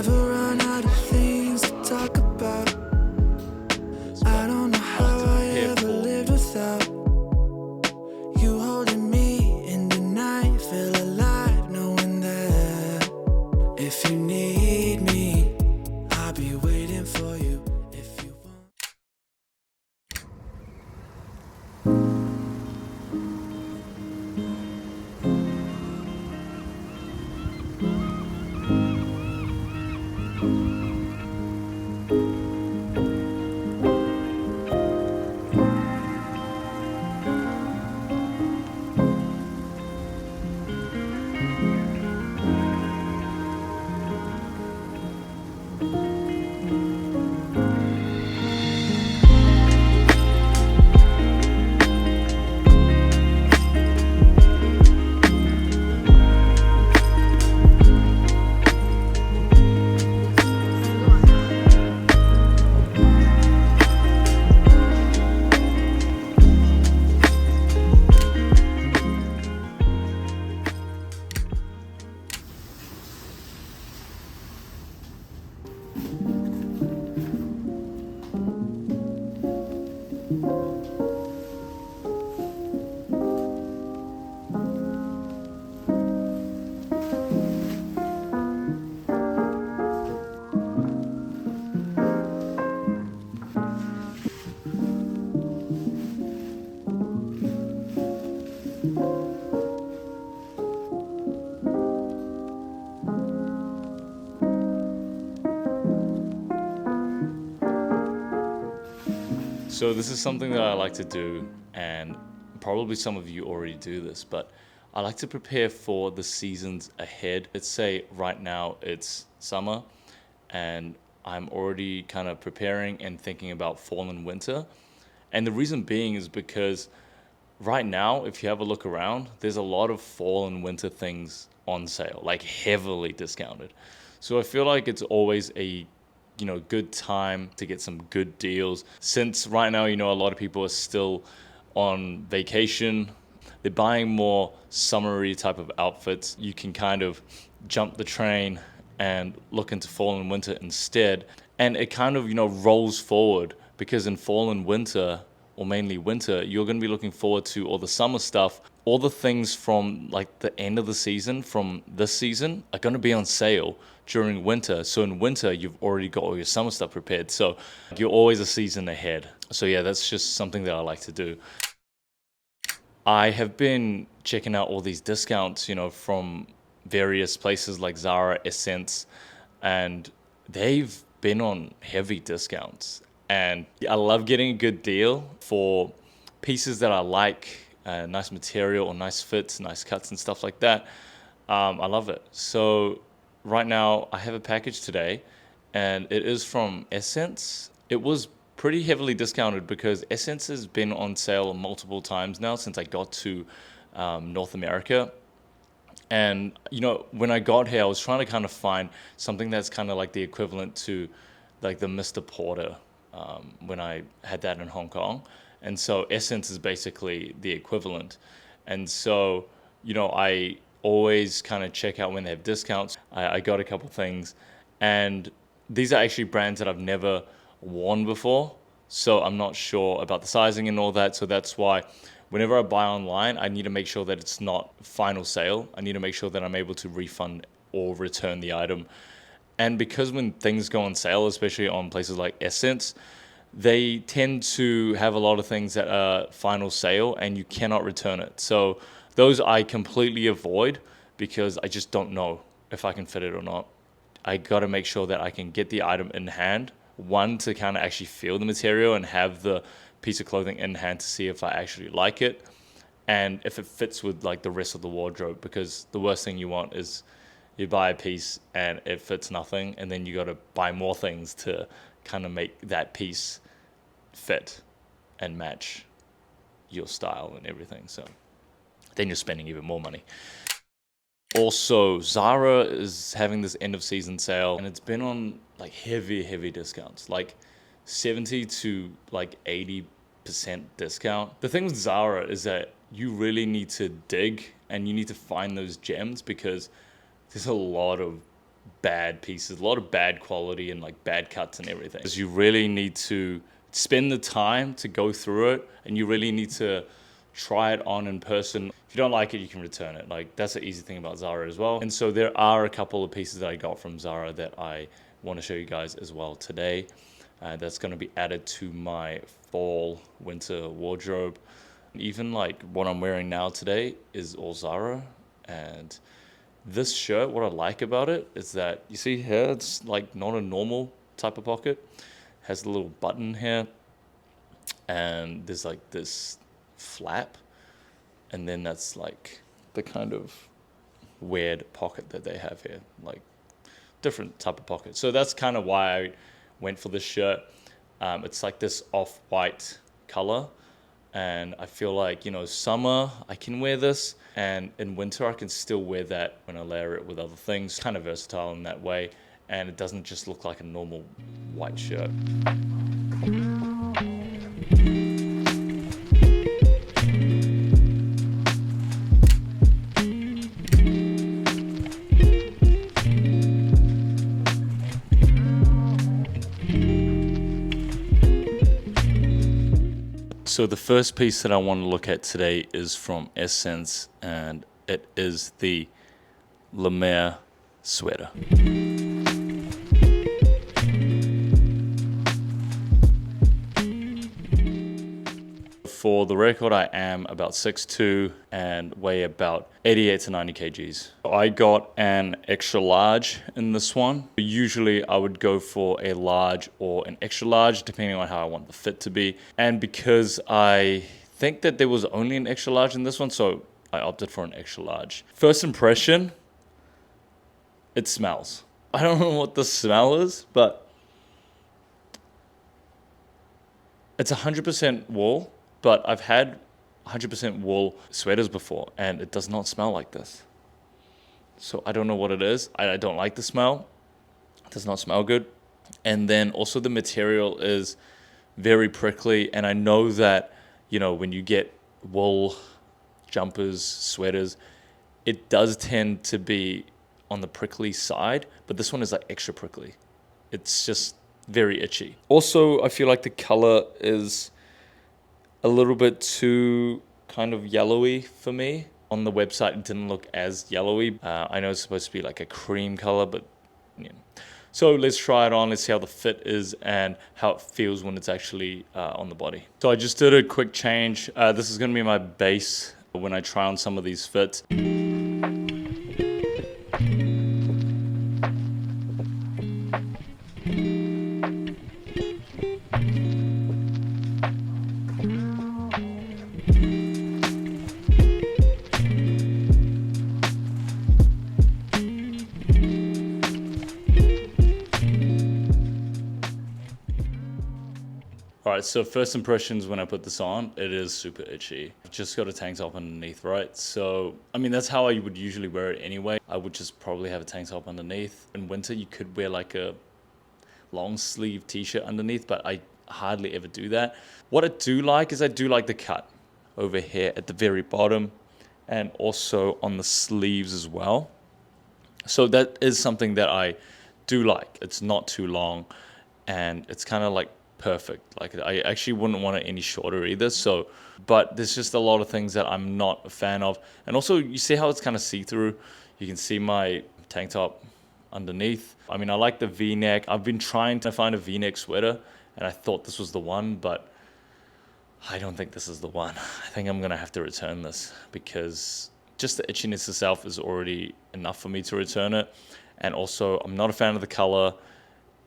never run out of things to talk about. I don't know how I ever lived without you holding me in the night. Feel alive knowing that if you need me, I'll be waiting for you if you want. So this is something that I like to do, and probably some of you already do this, but I like to prepare for the seasons ahead. Let's say right now it's summer and I'm already kind of preparing and thinking about fall and winter. And the reason being is because right now, if you have a look around, there's a lot of fall and winter things on sale, like heavily discounted. So I feel like it's always a good time to get some good deals. Since right now, a lot of people are still on vacation, they're buying more summery type of outfits. You can kind of jump the train and look into fall and winter instead. And it kind of, rolls forward, because in fall and winter, or mainly winter, you're going to be looking forward to all the summer stuff. All the things from like the end of the season, from this season, are going to be on sale during winter. So in winter, you've already got all your summer stuff prepared. So you're always a season ahead. So yeah, that's just something that I like to do. I have been checking out all these discounts, from various places like ZARA, Essence, and they've been on heavy discounts. And I love getting a good deal for pieces that I like, nice material or nice fits, nice cuts and stuff like that. I love it. So right now I have a package today, and it is from Essence. It was pretty heavily discounted because Essence has been on sale multiple times now since I got to North America. And, when I got here, I was trying to kind of find something that's kind of like the equivalent to like the Mr. Porter when I had that in Hong Kong. And so Essence is basically the equivalent. And so, I always kind of check out when they have discounts. I got a couple things, and these are actually brands that I've never worn before. So I'm not sure about the sizing and all that. So that's why whenever I buy online, I need to make sure that it's not final sale. I need to make sure that I'm able to refund or return the item. And because when things go on sale, especially on places like Essence, they tend to have a lot of things that are final sale and you cannot return it. So those I completely avoid because I just don't know if I can fit it or not. I got to make sure that I can get the item in hand. One, to kind of actually feel the material and have the piece of clothing in hand to see if I actually like it and if it fits with like the rest of the wardrobe, because the worst thing you want is you buy a piece and it fits nothing, and then you got to buy more things to kind of make that piece fit and match your style and everything. So then you're spending even more money. Also, ZARA is having this end of season sale, and it's been on like heavy discounts, like 70 to like 80% discount. The thing with ZARA is that you really need to dig and you need to find those gems, because there's a lot of bad pieces, a lot of bad quality and like bad cuts and everything. Because you really need to spend the time to go through it, and you really need to try it on in person. If you don't like it, you can return it. Like, that's the easy thing about ZARA as well. And so there are a couple of pieces that I got from ZARA that I want to show you guys as well today. That's going to be added to my fall winter wardrobe. Even like what I'm wearing now today is all ZARA. And this shirt, what I like about it is that, you see here, it's like not a normal type of pocket. It has a little button here, and there's like this flap, and then that's like the kind of weird pocket that they have here, like different type of pocket. So that's kind of why I went for this shirt. It's like this off-white color, and I feel like, you know, summer I can wear this, and in winter I can still wear that when I layer it with other things. Kind of versatile in that way, and it doesn't just look like a normal white shirt. So the first piece that I want to look at today is from Essence, and it is the LEMAIRE Sweater. For the record, I am about 6'2" and weigh about 88 to 90 kgs. I got an extra large in this one. Usually I would go for a large or an extra large, depending on how I want the fit to be. And because I think that there was only an extra large in this one, so I opted for an extra large. First impression, it smells. I don't know what the smell is, but it's 100% wool. But I've had 100% wool sweaters before, and it does not smell like this. So I don't know what it is. I don't like the smell. It does not smell good. And then also the material is very prickly. And I know that, you know, when you get wool jumpers, sweaters, it does tend to be on the prickly side, but this one is like extra prickly. It's just very itchy. Also, I feel like the color is a little bit too kind of yellowy for me. On the website, it didn't look as yellowy. I know it's supposed to be like a cream color, but yeah. So let's try it on. Let's see how the fit is and how it feels when it's actually on the body. So I just did a quick change. This is going to be my base when I try on some of these fits. Alright, so first impressions when I put this on, it is super itchy. I've just got a tank top underneath, right? So, I mean, that's how I would usually wear it anyway. I would just probably have a tank top underneath. In winter, you could wear like a long sleeve t-shirt underneath, but I hardly ever do that. What I do like is I do like the cut over here at the very bottom and also on the sleeves as well. So that is something that I do like. It's not too long and it's kind of like perfect. Like, I actually wouldn't want it any shorter either. So, but there's just a lot of things that I'm not a fan of. And also, you see how it's kind of see-through? You can see my tank top underneath. I mean, I like the V-neck. I've been trying to find a V-neck sweater, and I thought this was the one, but I don't think this is the one. I think I'm gonna have to return this because just the itchiness itself is already enough for me to return it. And also, I'm not a fan of the color.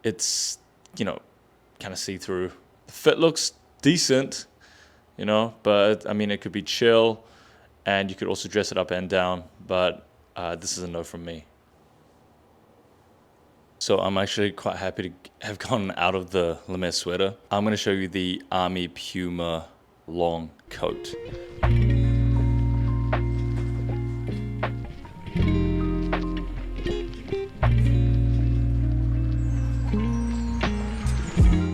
It's, you know, kind of see-through. The fit looks decent, you know, but I mean, it could be chill and you could also dress it up and down, but this is a no from me. So I'm actually quite happy to have gotten out of the LEMAIRE sweater. I'm going to show you the Army Puma long coat.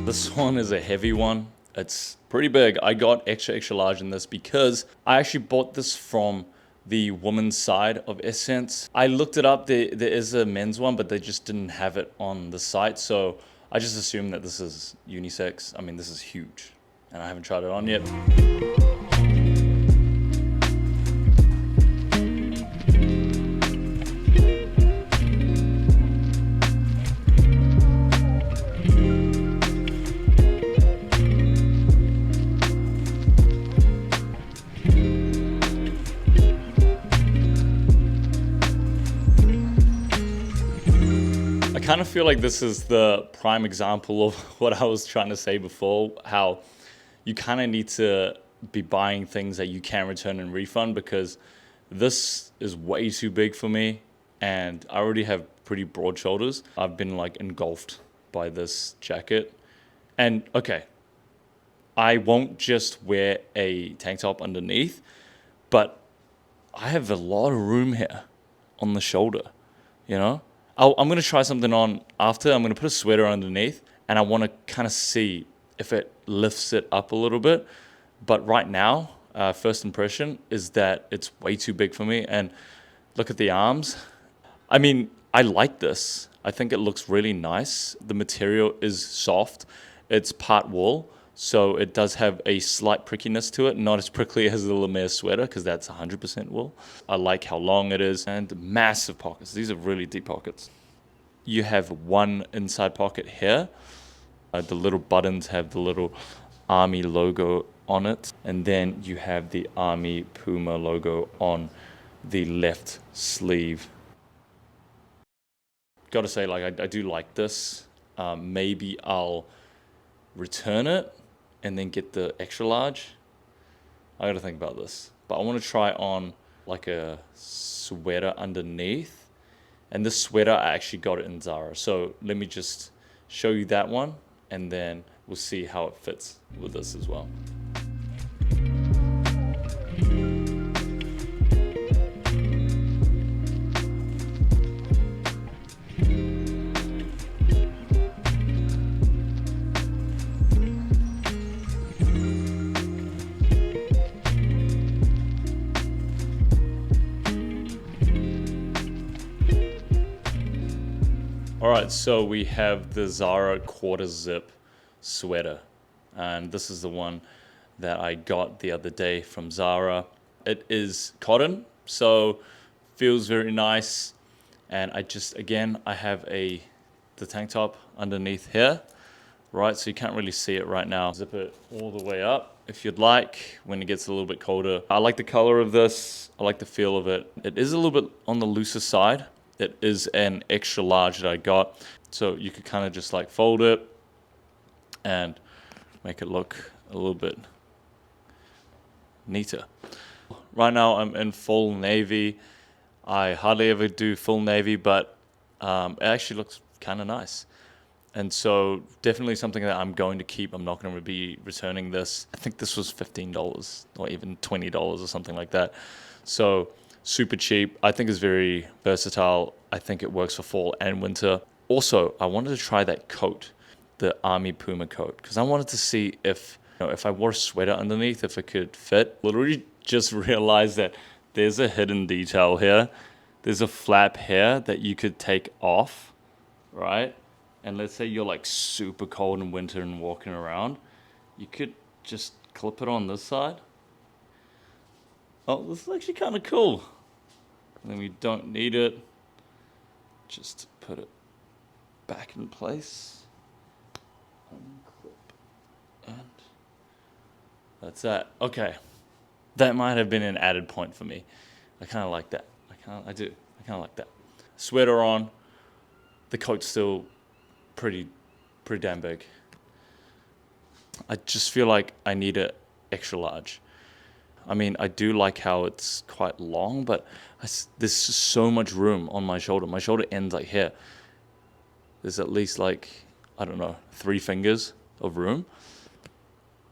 This one is a heavy one. It's pretty big. I got extra large in this because I actually bought this from the woman's side of Essence. I looked it up. There is a men's one, but they just didn't have it on the site. So I just assumed that this is unisex. I mean, this is huge, and I haven't tried it on yet. I kind of feel like this is the prime example of what I was trying to say before, how you kind of need to be buying things that you can return and refund, because this is way too big for me and I already have pretty broad shoulders. I've been like engulfed by this jacket. And okay, I won't just wear a tank top underneath, but I have a lot of room here on the shoulder, you know? I'm going to try something on after. I'm going to put a sweater underneath, and I want to kind of see if it lifts it up a little bit. But right now, first impression is that it's way too big for me. And look at the arms. I mean, I like this. I think it looks really nice. The material is soft. It's part wool, so it does have a slight prickiness to it. Not as prickly as the Lemaire sweater, because that's 100% wool. I like how long it is, and massive pockets. These are really deep pockets. You have one inside pocket here. The little buttons have the little Army logo on it. And then you have the Army Puma logo on the left sleeve. Gotta say, like, I do like this. Maybe I'll return it and then get the extra large. I gotta think about this. But I wanna try on like a sweater underneath. And this sweater, I actually got it in ZARA. So let me just show you that one, and then we'll see how it fits with this as well. All right, so we have the ZARA quarter zip sweater, and this is the one that I got the other day from ZARA. It is cotton, so feels very nice. And I have the tank top underneath here, right? So you can't really see it right now. Zip it all the way up if you'd like when it gets a little bit colder. I like the color of this. I like the feel of it. It is a little bit on the looser side. It is an extra large that I got. So you could kind of just like fold it and make it look a little bit neater. Right now I'm in full navy. I hardly ever do full navy, but it actually looks kind of nice. And so definitely something that I'm going to keep. I'm not going to be returning this. I think this was $15 or even $20 or something like that. So super cheap. I think it's very versatile. I think it works for fall and winter. Also, I wanted to try that coat, the Army Puma coat, because I wanted to see if I wore a sweater underneath, if it could fit. Literally just realized that there's a hidden detail here. There's a flap here that you could take off, right? And let's say you're like super cold in winter and walking around, you could just clip it on this side. Oh, this is actually kind of cool. And then we don't need it. Just put it back in place. Unclip. And that's that. Okay. That might have been an added point for me. I kind of like that. I do. I kind of like that. Sweater on. The coat's still pretty damn big. I just feel like I need an extra large. I mean, I do like how it's quite long, but there's just so much room on my shoulder. My shoulder ends like here. There's at least like, I don't know, 3 fingers of room.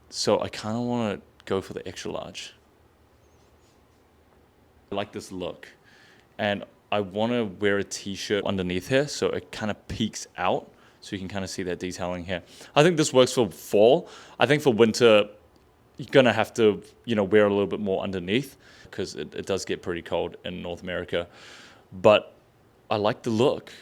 So I kind of want to go for the extra large. I like this look. And I want to wear a t-shirt underneath here so it kind of peeks out. So you can kind of see that detailing here. I think this works for fall. I think for winter, you're going to have to, wear a little bit more underneath. because it does get pretty cold in North America. But I like the look.